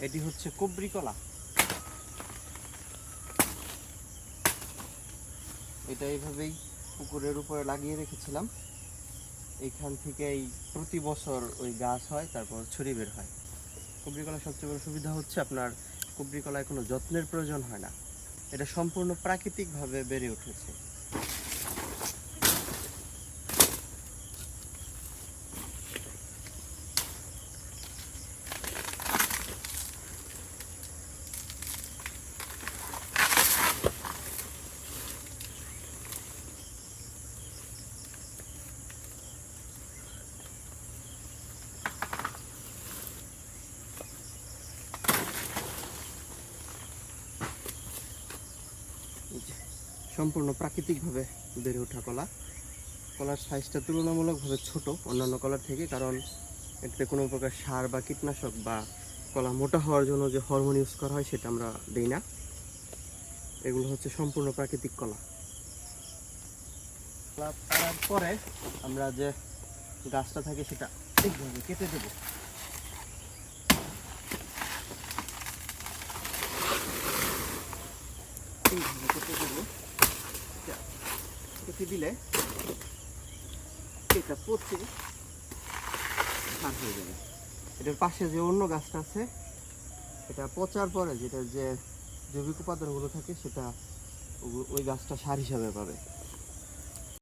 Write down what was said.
এটি হচ্ছে কুবরি কলা। এটা এইভাবেই পুকুরের উপরে লাগিয়ে রেখেছিলাম। এইখান থেকেই প্রতি বছর ওই গাছ হয়, তারপর ছড়ি বের হয়। কুবরি কলার সবচেয়ে বড় সুবিধা হচ্ছে আপনার কুবরি কলায় কোনো যত্নের প্রয়োজন হয় না, এটা সম্পূর্ণ প্রাকৃতিকভাবে বেড়ে উঠেছে। সম্পূর্ণ প্রাকৃতিকভাবে বেড়ে ওঠা কলা। কলার সাইজটা তুলনামূলকভাবে ছোট অন্যান্য কলার থেকে, কারণ এতে কোনো প্রকার সার বা কীটনাশক বা কলা মোটা হওয়ার জন্য যে হরমোন ইউজ করা হয় সেটা আমরা দিই না। এগুলো হচ্ছে সম্পূর্ণ প্রাকৃতিক কলা। কলা পাড়ার পরে আমরা যে গাছটা থাকে সেটা এইভাবে কেটে দেব। এইভাবে কেটে দেব। কেটে দিলে এটা পচে সার হয়ে যাবে। এটার পাশে যে অন্য গাছটা আছে, এটা পচার পরে যেটা যে জৈবিক উপাদানগুলো থাকে সেটা ওই গাছটা সার হিসাবে পাবে।